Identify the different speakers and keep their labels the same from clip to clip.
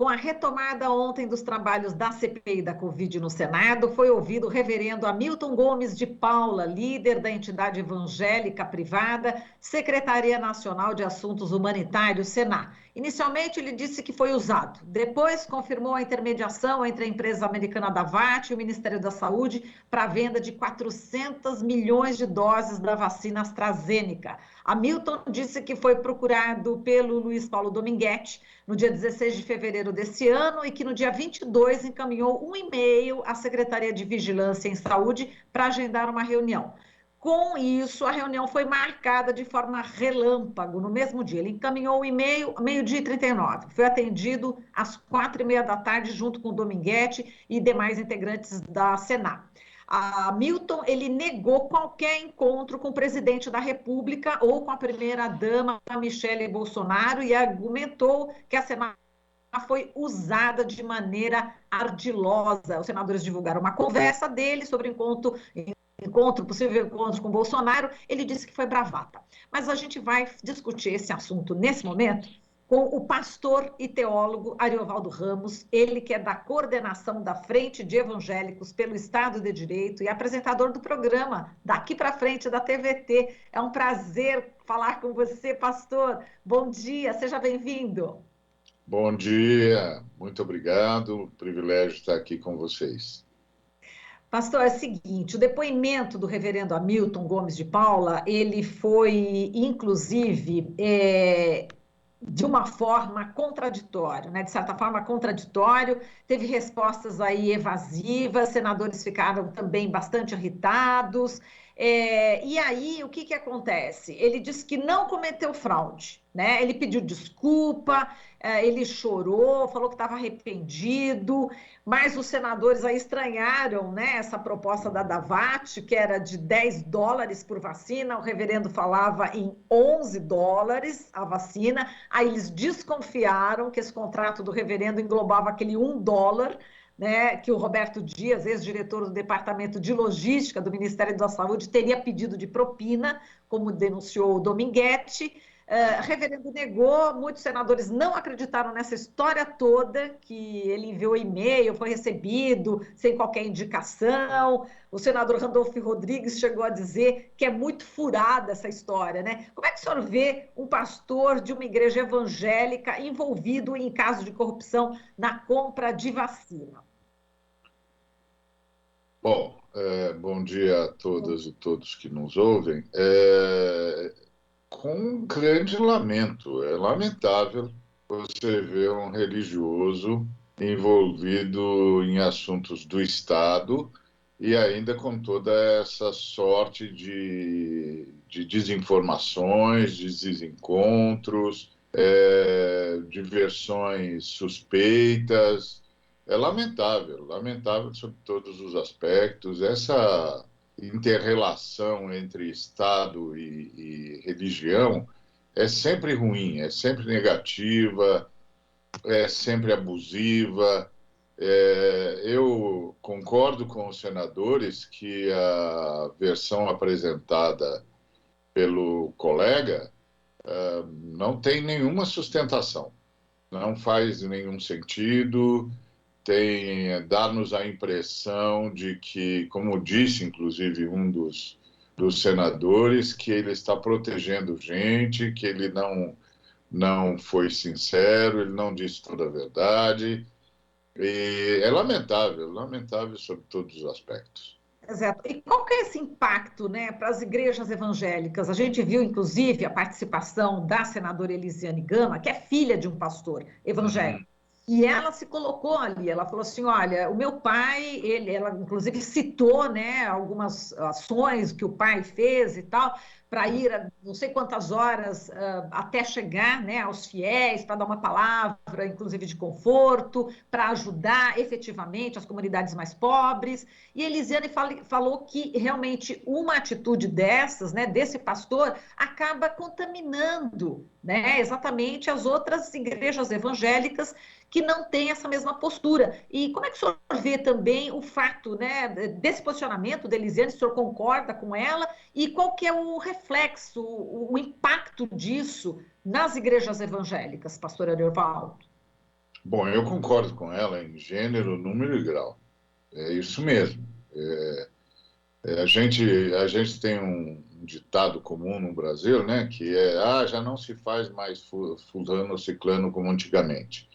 Speaker 1: Com a retomada ontem dos trabalhos da CPI da Covid no Senado, foi ouvido o reverendo Hamilton Gomes de Paula, líder da entidade evangélica privada, Secretaria Nacional de Assuntos Humanitários, Senar. Inicialmente, ele disse que foi usado. Depois, confirmou a intermediação entre a empresa americana Davat e o Ministério da Saúde para a venda de 400 milhões de doses da vacina AstraZeneca. Hamilton disse que foi procurado pelo Luiz Paulo Dominguete no dia 16 de fevereiro desse ano e que no dia 22 encaminhou um e-mail à Secretaria de Vigilância em Saúde para agendar uma reunião. Com isso, a reunião foi marcada de forma relâmpago no mesmo dia. Ele encaminhou o e-mail, meio-dia e 39. Foi atendido às 4h30 da tarde, junto com o Dominguete e demais integrantes da Senar. Hamilton, ele negou qualquer encontro com o presidente da República ou com a primeira-dama Michele Bolsonaro e argumentou que a Senar foi usada de maneira ardilosa. Os senadores divulgaram uma conversa dele sobre possível encontro com Bolsonaro. Ele disse que foi bravata. Mas a gente vai discutir esse assunto nesse momento com o pastor e teólogo Ariovaldo Ramos, ele que é da coordenação da Frente de Evangélicos pelo Estado de Direito e apresentador do programa Daqui para Frente da TVT. É um prazer falar com você, pastor. Bom dia, seja bem-vindo.
Speaker 2: Bom dia, muito obrigado, privilégio estar aqui com vocês.
Speaker 1: Pastor, é o seguinte, o depoimento do reverendo Hamilton Gomes de Paula, ele foi, inclusive, de uma forma contraditória, né? De certa forma contraditório, teve respostas aí evasivas, senadores ficaram também bastante irritados, e aí o que acontece? Ele disse que não cometeu fraude, né? Ele pediu desculpa, ele chorou, falou que estava arrependido, mas os senadores aí estranharam, né, essa proposta da Davat, que era de $10 por vacina, o reverendo falava em $11 a vacina, aí eles desconfiaram que esse contrato do reverendo englobava aquele $1, né, que o Roberto Dias, ex-diretor do Departamento de Logística do Ministério da Saúde, teria pedido de propina, como denunciou o Dominguete. Reverendo negou, muitos senadores não acreditaram nessa história toda, que ele enviou e-mail, foi recebido sem qualquer indicação. O senador Randolfo Rodrigues chegou a dizer que é muito furada essa história, né? Como é que o senhor vê um pastor de uma igreja evangélica envolvido em caso de corrupção na compra de vacina?
Speaker 2: Bom, bom dia a todas e todos que nos ouvem. Com um grande lamento, é lamentável você ver um religioso envolvido em assuntos do Estado e ainda com toda essa sorte de desinformações, de desencontros, de versões suspeitas. É lamentável, lamentável sob todos os aspectos. Essa inter-relação entre Estado e religião é sempre ruim, é sempre negativa, é sempre abusiva. Eu concordo com os senadores que a versão apresentada pelo colega não tem nenhuma sustentação, não faz nenhum sentido, dá-nos a impressão de que, como disse inclusive um dos senadores, que ele está protegendo gente, que ele não foi sincero, ele não disse toda a verdade. E é lamentável, lamentável sob todos os aspectos.
Speaker 1: Exato. E qual que é esse impacto, né, para as igrejas evangélicas? A gente viu, inclusive, a participação da senadora Elisiane Gama, que é filha de um pastor evangélico. E ela se colocou ali, ela falou assim, olha, o meu pai, ela inclusive citou, né, algumas ações que o pai fez e tal, para ir a não sei quantas horas até chegar, né, aos fiéis, para dar uma palavra, inclusive de conforto, para ajudar efetivamente as comunidades mais pobres. E Elisiane falou que realmente uma atitude dessas, né, desse pastor, acaba contaminando, né, exatamente as outras igrejas evangélicas que não têm essa mesma postura. E como é que o senhor vê também o fato, né, desse posicionamento da Elisiane, se o senhor concorda com ela, e qual que é o reflexo, o impacto disso nas igrejas evangélicas, pastor Ariovaldo?
Speaker 2: Bom, eu concordo com ela em gênero, número e grau. É isso mesmo. A gente tem um ditado comum no Brasil, né, que é, já não se faz mais fulano ou ciclano como antigamente.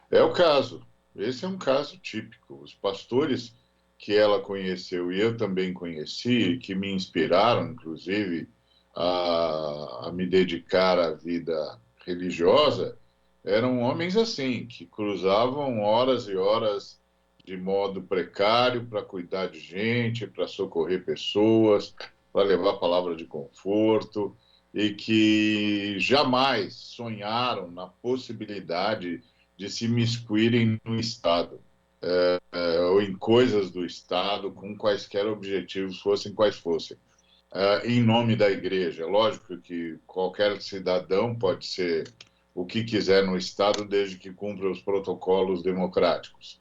Speaker 2: É o caso. Esse é um caso típico. Os pastores que ela conheceu e eu também conheci, que me inspiraram, inclusive, a me dedicar à vida religiosa, eram homens assim, que cruzavam horas e horas de modo precário para cuidar de gente, para socorrer pessoas, para levar palavra de conforto, e que jamais sonharam na possibilidade de se miscuírem no Estado, ou em coisas do Estado, com quaisquer objetivos, fossem quais fossem, em nome da igreja. Lógico que qualquer cidadão pode ser o que quiser no Estado, desde que cumpra os protocolos democráticos.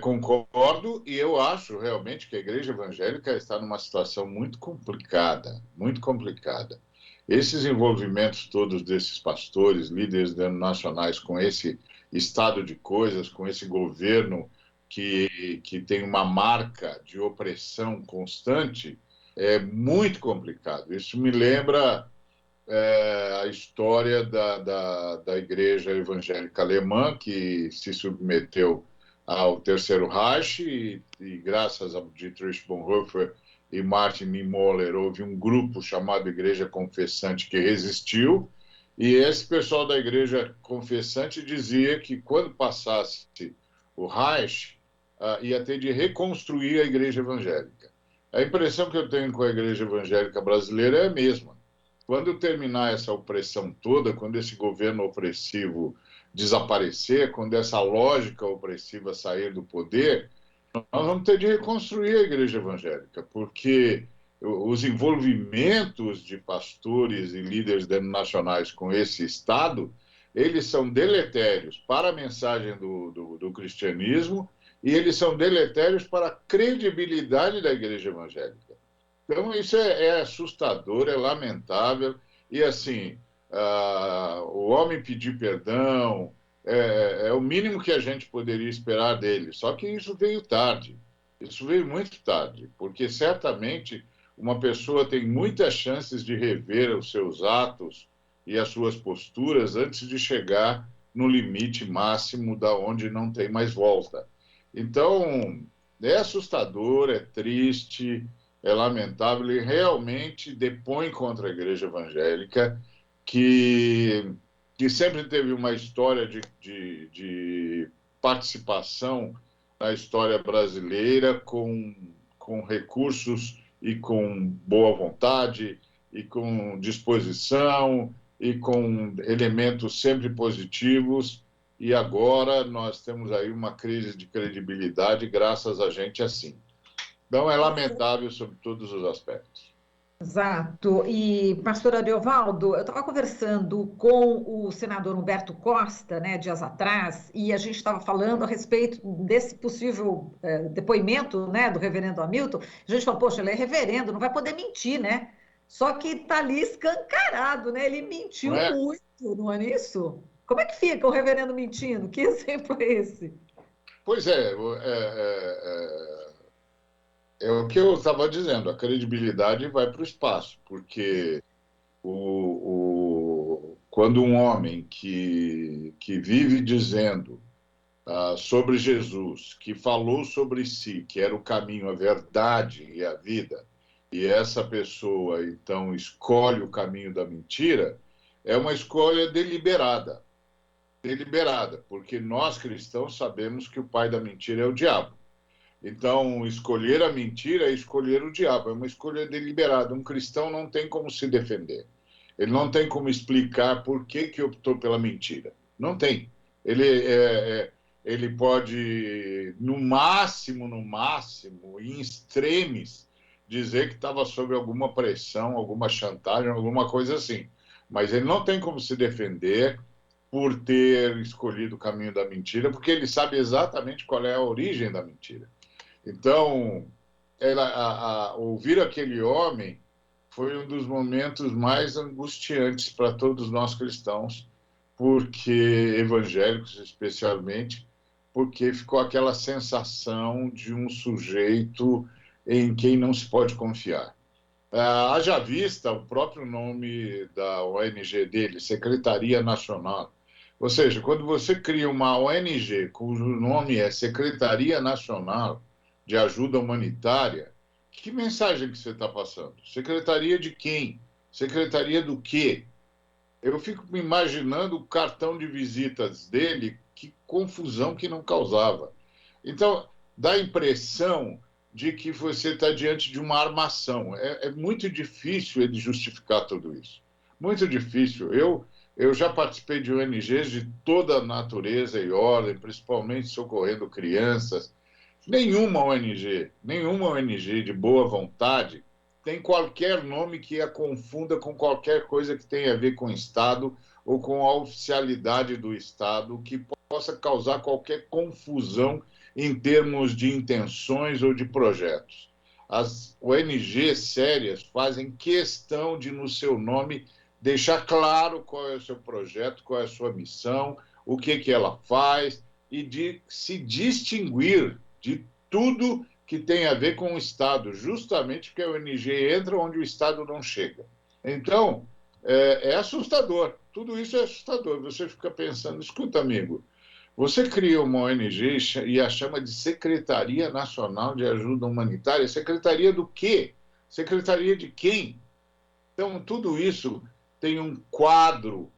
Speaker 2: Concordo, e eu acho realmente que a igreja evangélica está numa situação muito complicada, muito complicada. Esses envolvimentos todos desses pastores, líderes nacionais com esse estado de coisas, com esse governo que tem uma marca de opressão constante, é muito complicado. Isso me lembra a história da igreja evangélica alemã, que se submeteu ao Terceiro Reich, e graças a Dietrich Bonhoeffer e Martin Niemöller, houve um grupo chamado Igreja Confessante que resistiu, e esse pessoal da Igreja Confessante dizia que quando passasse o Reich, ia ter de reconstruir a Igreja Evangélica. A impressão que eu tenho com a Igreja Evangélica brasileira é a mesma. Quando terminar essa opressão toda, quando esse governo opressivo desaparecer, quando essa lógica opressiva sair do poder, nós vamos ter de reconstruir a igreja evangélica, porque os envolvimentos de pastores e líderes nacionais com esse Estado, eles são deletérios para a mensagem do cristianismo e eles são deletérios para a credibilidade da igreja evangélica. Então, isso é assustador, é lamentável. E, assim, o homem pedir perdão é o mínimo que a gente poderia esperar dele. Só que isso veio tarde. Isso veio muito tarde, porque certamente uma pessoa tem muitas chances de rever os seus atos e as suas posturas antes de chegar no limite máximo da onde não tem mais volta. Então, é assustador, é triste, é lamentável e realmente depõe contra a igreja evangélica, que, que sempre teve uma história de participação na história brasileira com recursos e com boa vontade e com disposição e com elementos sempre positivos. E agora nós temos aí uma crise de credibilidade graças a gente assim. Então, é lamentável sobre todos os aspectos.
Speaker 1: Exato. E, pastor Ariovaldo, eu estava conversando com o senador Humberto Costa, né, dias atrás, e a gente estava falando a respeito desse possível depoimento, né, do reverendo Hamilton. A gente falou, poxa, ele é reverendo, não vai poder mentir, né? Só que está ali escancarado, né? Ele
Speaker 2: Não
Speaker 1: mentiu
Speaker 2: é?
Speaker 1: muito, não é isso? Como é que fica o reverendo mentindo? Que exemplo é esse?
Speaker 2: Pois é o que eu estava dizendo, a credibilidade vai para o espaço, porque quando um homem que vive dizendo sobre Jesus, que falou sobre si, que era o caminho, a verdade e a vida, e essa pessoa então escolhe o caminho da mentira, é uma escolha deliberada. Deliberada, porque nós cristãos sabemos que o pai da mentira é o diabo. Então, escolher a mentira é escolher o diabo, é uma escolha deliberada. Um cristão não tem como se defender. Ele não tem como explicar por que optou pela mentira. Não tem. Ele pode, no máximo, em extremes, dizer que estava sob alguma pressão, alguma chantagem, alguma coisa assim. Mas ele não tem como se defender por ter escolhido o caminho da mentira, porque ele sabe exatamente qual é a origem da mentira. Então, ouvir aquele homem foi um dos momentos mais angustiantes para todos nós cristãos, porque evangélicos especialmente, porque ficou aquela sensação de um sujeito em quem não se pode confiar. Haja vista o próprio nome da ONG dele, Secretaria Nacional. Ou seja, quando você cria uma ONG cujo nome é Secretaria Nacional de Ajuda Humanitária, que mensagem que você está passando? Secretaria de quem? Secretaria do quê? Eu fico me imaginando o cartão de visitas dele, que confusão que não causava. Então, dá a impressão de que você está diante de uma armação. É muito difícil ele justificar tudo isso. Muito difícil. Eu já participei de ONGs de toda a natureza e ordem, principalmente socorrendo crianças. Nenhuma ONG de boa vontade tem qualquer nome que a confunda com qualquer coisa que tenha a ver com o Estado ou com a oficialidade do Estado, que possa causar qualquer confusão em termos de intenções ou de projetos. As ONGs sérias fazem questão de, no seu nome, deixar claro qual é o seu projeto, qual é a sua missão, o que ela faz, e de se distinguir de tudo que tem a ver com o Estado, justamente porque a ONG entra onde o Estado não chega. Então, é assustador. Tudo isso é assustador. Você fica pensando, escuta, amigo, você cria uma ONG e a chama de Secretaria Nacional de Ajuda Humanitária. Secretaria do quê? Secretaria de quem? Então, tudo isso tem um quadro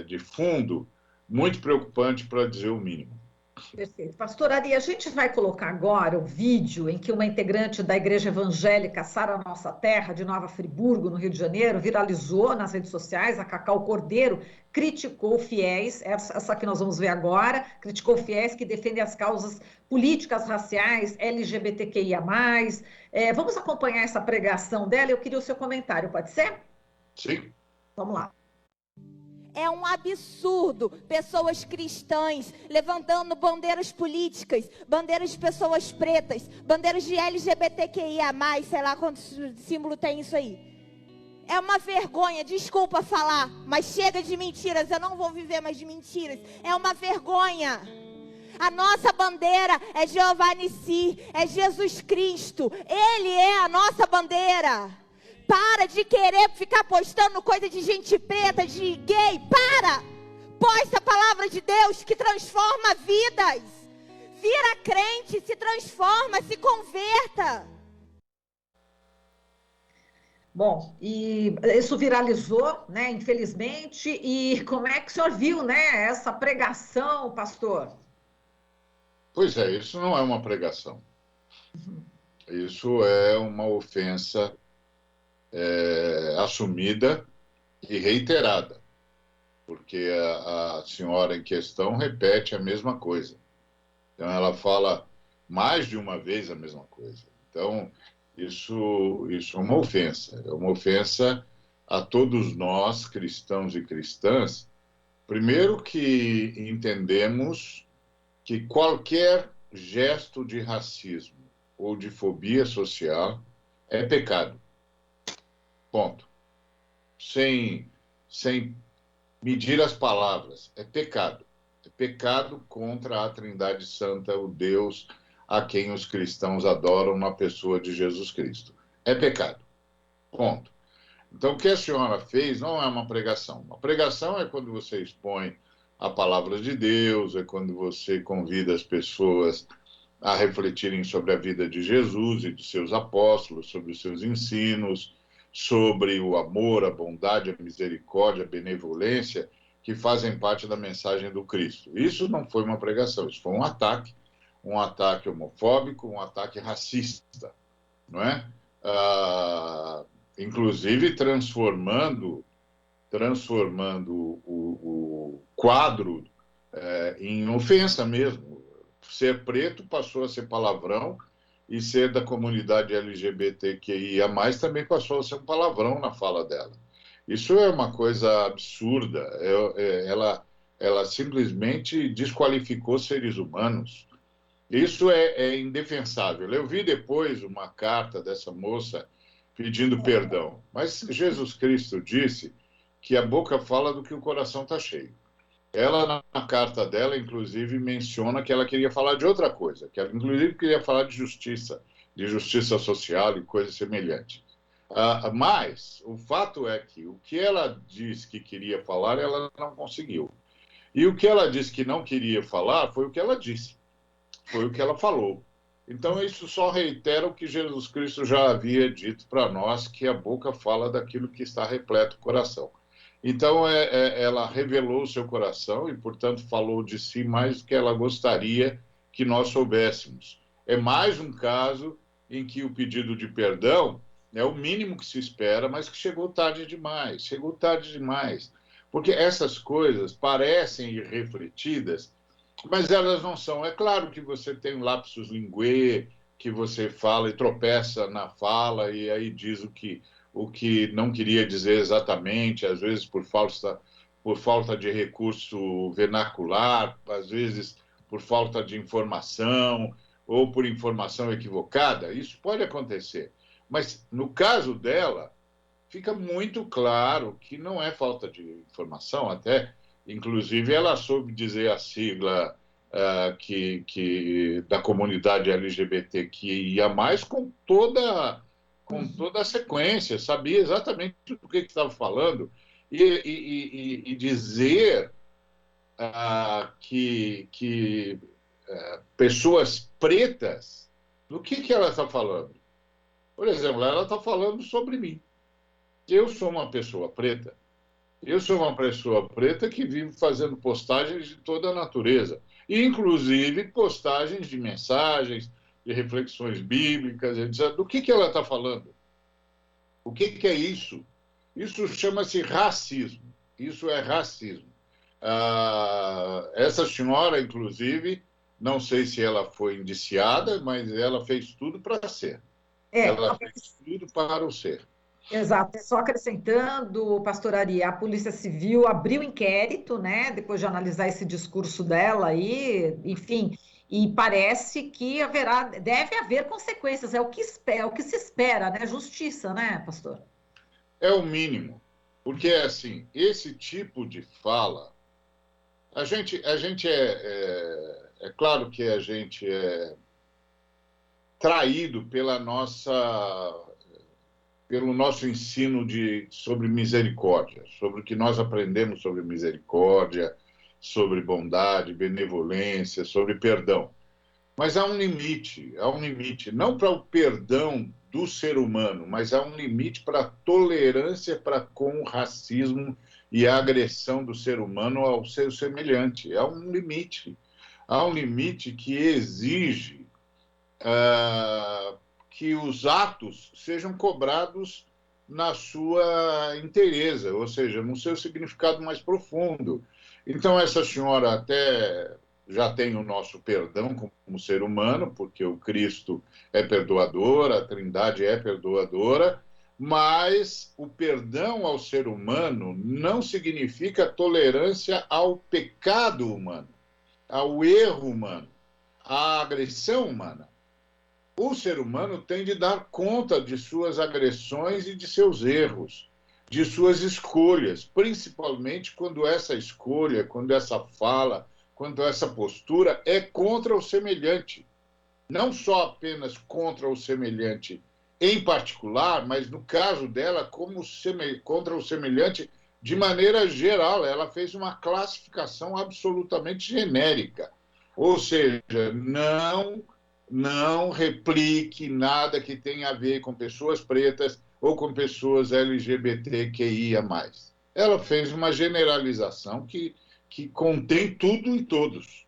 Speaker 2: de fundo muito preocupante, para dizer o mínimo.
Speaker 1: Perfeito. Pastor Ari, a gente vai colocar agora o vídeo em que uma integrante da Igreja Evangélica Sara Nossa Terra, de Nova Friburgo, no Rio de Janeiro, viralizou nas redes sociais. A Cacau Cordeiro criticou fiéis, essa que nós vamos ver agora, criticou fiéis que defendem as causas políticas, raciais, LGBTQIA+. Vamos acompanhar essa pregação dela. Eu queria o seu comentário, pode ser?
Speaker 2: Sim.
Speaker 1: Vamos lá.
Speaker 3: É um absurdo pessoas cristãs levantando bandeiras políticas, bandeiras de pessoas pretas, bandeiras de LGBTQIA+, sei lá quanto símbolo tem isso aí. É uma vergonha, desculpa falar, mas chega de mentiras, eu não vou viver mais de mentiras. É uma vergonha. A nossa bandeira é Jeová Nissi, é Jesus Cristo. Ele é a nossa bandeira. Para de querer ficar postando coisa de gente preta, de gay. Para! Posta a palavra de Deus que transforma vidas. Vira crente, se transforma, se converta.
Speaker 1: Bom, e isso viralizou, né, infelizmente. E como é que o senhor viu, né, essa pregação, pastor?
Speaker 2: Pois é, isso não é uma pregação. Isso é uma ofensa assumida e reiterada, porque a senhora em questão repete a mesma coisa. Então, ela fala mais de uma vez a mesma coisa. Então, isso é uma ofensa a todos nós, cristãos e cristãs. Primeiro que entendemos que qualquer gesto de racismo ou de fobia social é pecado. Ponto. Sem medir as palavras. É pecado. É pecado contra a Trindade Santa, o Deus a quem os cristãos adoram na pessoa de Jesus Cristo. É pecado. Ponto. Então, o que a senhora fez não é uma pregação. Uma pregação é quando você expõe a palavra de Deus, é quando você convida as pessoas a refletirem sobre a vida de Jesus e de seus apóstolos, sobre os seus ensinos, sobre o amor, a bondade, a misericórdia, a benevolência, que fazem parte da mensagem do Cristo. Isso não foi uma pregação, isso foi um ataque homofóbico, um ataque racista, não é? Inclusive transformando o quadro em ofensa mesmo. Ser preto passou a ser palavrão, e ser da comunidade LGBTQIA+, também passou a ser um palavrão na fala dela. Isso é uma coisa absurda. Ela simplesmente desqualificou seres humanos. Isso é indefensável. Eu vi depois uma carta dessa moça pedindo perdão, mas Jesus Cristo disse que a boca fala do que o coração está cheio. Ela, na carta dela, inclusive, menciona que ela queria falar de outra coisa, que ela, inclusive, queria falar de justiça social e coisas semelhantes. Mas o fato é que o que ela disse que queria falar, ela não conseguiu. E o que ela disse que não queria falar foi o que ela disse, foi o que ela falou. Então, isso só reitera o que Jesus Cristo já havia dito para nós, que a boca fala daquilo que está repleto o coração. Então, ela revelou o seu coração e, portanto, falou de si mais do que ela gostaria que nós soubéssemos. É mais um caso em que o pedido de perdão é o mínimo que se espera, mas que chegou tarde demais, Porque essas coisas parecem irrefletidas, mas elas não são. É claro que você tem um lapsus linguae, que você fala e tropeça na fala e aí diz o que não queria dizer exatamente, às vezes por falta de recurso vernacular, às vezes por falta de informação ou por informação equivocada. Isso pode acontecer. Mas, no caso dela, fica muito claro que não é falta de informação, até, inclusive, ela soube dizer a sigla da comunidade LGBTQIA+, com toda a sequência, sabia exatamente do que estava falando, e dizer que pessoas pretas, do que ela está falando? Por exemplo, ela está falando sobre mim. Eu sou uma pessoa preta. Eu sou uma pessoa preta que vive fazendo postagens de toda a natureza, inclusive postagens de mensagens, de reflexões bíblicas, etc. Do que ela está falando? O que é isso? Isso chama-se racismo. Isso é racismo. Essa senhora, inclusive, não sei se ela foi indiciada, mas ela fez tudo para ser. Ela fez tudo para o ser.
Speaker 1: Exato. Só acrescentando, pastor Ari, a Polícia Civil abriu inquérito, né, depois de analisar esse discurso dela aí, enfim, e parece que deve haver consequências, é o que se espera, né, justiça, né, pastor?
Speaker 2: É o mínimo, porque, assim, esse tipo de fala, a gente é claro que a gente é traído pelo nosso ensino sobre misericórdia, sobre o que nós aprendemos sobre misericórdia, sobre bondade, benevolência, sobre perdão. Mas há um limite, não para o perdão do ser humano, mas há um limite para a tolerância para com o racismo e a agressão do ser humano ao seu semelhante. Há um limite que exige que os atos sejam cobrados na sua inteireza, ou seja, no seu significado mais profundo. Então, essa senhora até já tem o nosso perdão como ser humano, porque o Cristo é perdoador, a Trindade é perdoadora, mas o perdão ao ser humano não significa tolerância ao pecado humano, ao erro humano, à agressão humana. O ser humano tem de dar conta de suas agressões e de seus erros, de suas escolhas, principalmente quando essa escolha, quando essa fala, quando essa postura é contra o semelhante. Não só apenas contra o semelhante em particular, mas no caso dela, contra o semelhante de maneira geral. Ela fez uma classificação absolutamente genérica. Ou seja, não replique nada que tenha a ver com pessoas pretas ou com pessoas LGBTQIA+. Ela fez uma generalização que contém tudo e todos.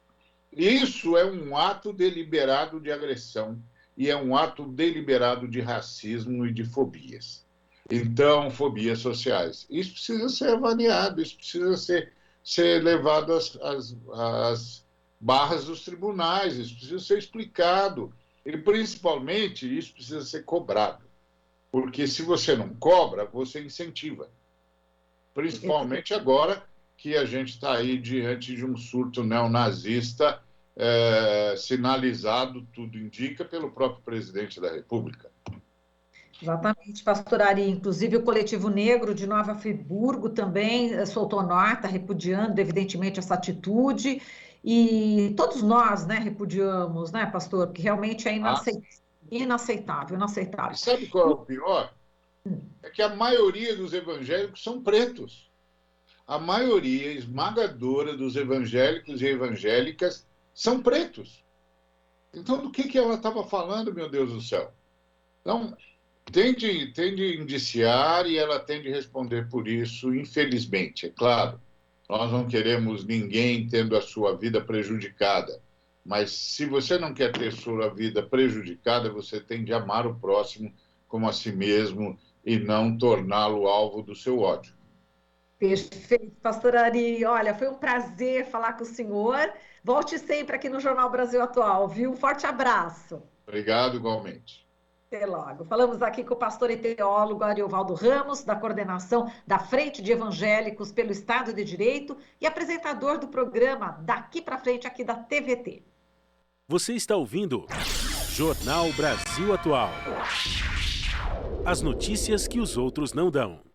Speaker 2: Isso é um ato deliberado de agressão e é um ato deliberado de racismo e de fobias. Então, fobias sociais. Isso precisa ser avaliado, isso precisa ser levado às barras dos tribunais, isso precisa ser explicado. E, principalmente, isso precisa ser cobrado. Porque se você não cobra, você incentiva. Principalmente agora que a gente está aí diante de um surto neonazista sinalizado, tudo indica, pelo próprio presidente da República.
Speaker 1: Exatamente, pastor Ari. Inclusive, o Coletivo Negro de Nova Friburgo também soltou nota repudiando, evidentemente, essa atitude. E todos nós, né, repudiamos, né, pastor? Porque realmente é
Speaker 2: Ah, sim.
Speaker 1: inaceitável,
Speaker 2: E
Speaker 1: inaceitável.
Speaker 2: sabe qual é o pior? É que a maioria dos evangélicos são pretos. A maioria esmagadora dos evangélicos e evangélicas são pretos. Então, do que ela estava falando, meu Deus do céu? Então, tem de indiciar e ela tem de responder por isso, infelizmente, é claro. Nós não queremos ninguém tendo a sua vida prejudicada. Mas se você não quer ter sua vida prejudicada, você tem de amar o próximo como a si mesmo e não torná-lo alvo do seu ódio.
Speaker 1: Perfeito, pastor Ari. Olha, foi um prazer falar com o senhor. Volte sempre aqui no Jornal Brasil Atual, viu? Um forte abraço.
Speaker 2: Obrigado, igualmente.
Speaker 1: Até logo. Falamos aqui com o pastor e teólogo Ariovaldo Ramos, da coordenação da Frente de Evangélicos pelo Estado de Direito e apresentador do programa Daqui para Frente aqui da TVT.
Speaker 4: Você está ouvindo Jornal Brasil Atual. As notícias que os outros não dão.